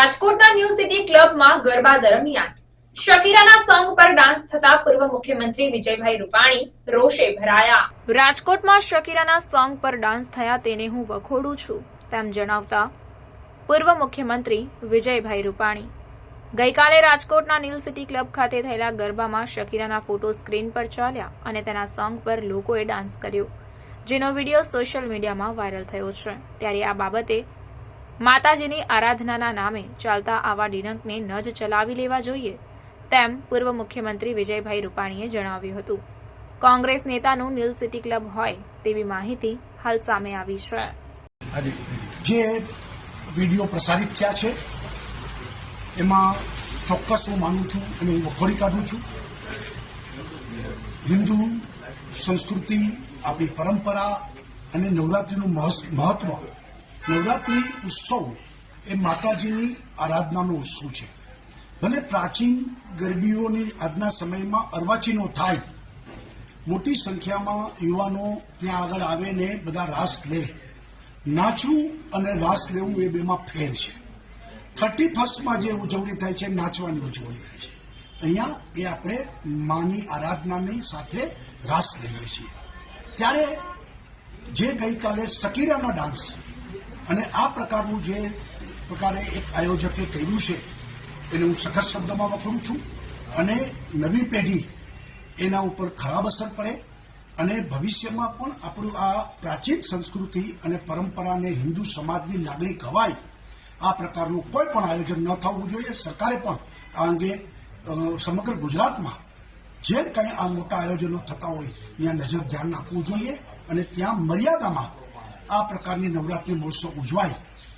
રાજકોટના new city ક્લબમાં ગરબા દરમિયાન શકીરાના સોંગ પર ડાન્સ થતા પૂર્વ મુખ્યમંત્રી વિજયભાઈ રૂપાણી રોષે ભરાયા. રાજકોટમાં શકીરાના સોંગ પર ડાન્સ થયા તેને હું વખોડું છું તેમ જણાવતા પૂર્વ મુખ્યમંત્રી વિજયભાઈ રૂપાણી ગઈકાલે રાજકોટના ન્યૂ સિટી ક્લબ ખાતે થયેલા ગરબામાં શકીરાના ફોટો સ્ક્રીન પર ચાલ્યા અને તેના સોંગ પર લોકોએ ડાન્સ કર્યો, જેનો વિડીયો સોશિયલ મીડિયામાં વાયરલ થયો છે. ત્યારે આ બાબતે માતાજીની આરાધનાના નામે ચાલતા આવા ડિનકને ન જ ચલાવી લેવા જોઈએ તેમ પૂર્વ મુખ્યમંત્રી વિજયભાઈ રૂપાણીએ જણાવ્યું હતું. કોંગ્રેસ નેતાનું ન્યૂ સિટી ક્લબ હોય તેવી માહિતી હાલ સામે આવી છે. જે વિડીયો પ્રસારિત થયા છે એમાં ચોક્કસ હું માનું છું અને હું વખોડી કાઢું છું. હિન્દુ સંસ્કૃતિ, આપણી પરંપરા અને નવરાત્રિનું મહત્વ. નવરાત્રિ ઉત્સવ એ માતાજીની આરાધનાનો ઉત્સવ છે. ભલે પ્રાચીન ગરબીઓની આજના સમયમાં અર્વાચીનો થાય, મોટી સંખ્યામાં યુવાનો ત્યાં આગળ આવે ને બધા રાસ લે. નાચવું અને રાસ લેવું એ બેમાં ફેર છે. 31st જે ઉજવણી થાય છે નાચવાની ઉજવણી થાય છે. અહીંયા એ આપણે માની આરાધનાની સાથે રાસ લઈએ છીએ. ત્યારે જે ગઈકાલે શકીરાના ડાન્સ અને આ પ્રકારનું જે પ્રકારે એક આયોજકે કર્યું છે એને હું સખત શબ્દમાં વખોડું છું અને નવી પેઢી એના ઉપર ખરાબ અસર પડે અને ભવિષ્યમાં પણ આપણું આ પ્રાચીન સંસ્કૃતિ અને પરંપરાને હિન્દુ સમાજની લાગણી ગવાય આ પ્રકારનું કોઈ પણ આયોજન ન થવું જોઈએ. સરકારે પણ આ અંગે સમગ્ર ગુજરાતમાં જે કંઈ આ મોટા આયોજનો થતા હોય ત્યાં નજર ધ્યાન આપવું જોઈએ અને ત્યાં મર્યાદામાં આ પ્રકારની નવરાત્રિ મહોત્સવ ઉજવાય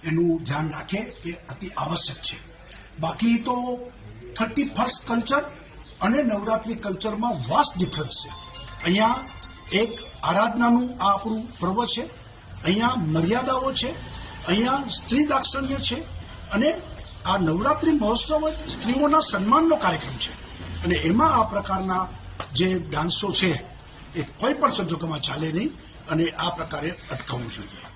એનું ધ્યાન રાખે એ અતિ આવશ્યક છે. બાકી તો 31st કલ્ચર અને નવરાત્રિ કલ્ચરમાં વાસ્ટ ડિફરન્સ છે. અહીંયા એક આરાધનાનું આ આપણું પર્વ છે, અહીંયા મર્યાદાઓ છે, અહીંયા સ્ત્રી દાક્ષિણ્ય છે અને આ નવરાત્રિ મહોત્સવ સ્ત્રીઓના સન્માનનો કાર્યક્રમ છે અને એમાં આ પ્રકારના જે ડાન્સો છે એ કોઈ પણ સંજોગોમાં ચાલે નહીં અને આ પ્રકારે અટકાવવું જોઈએ.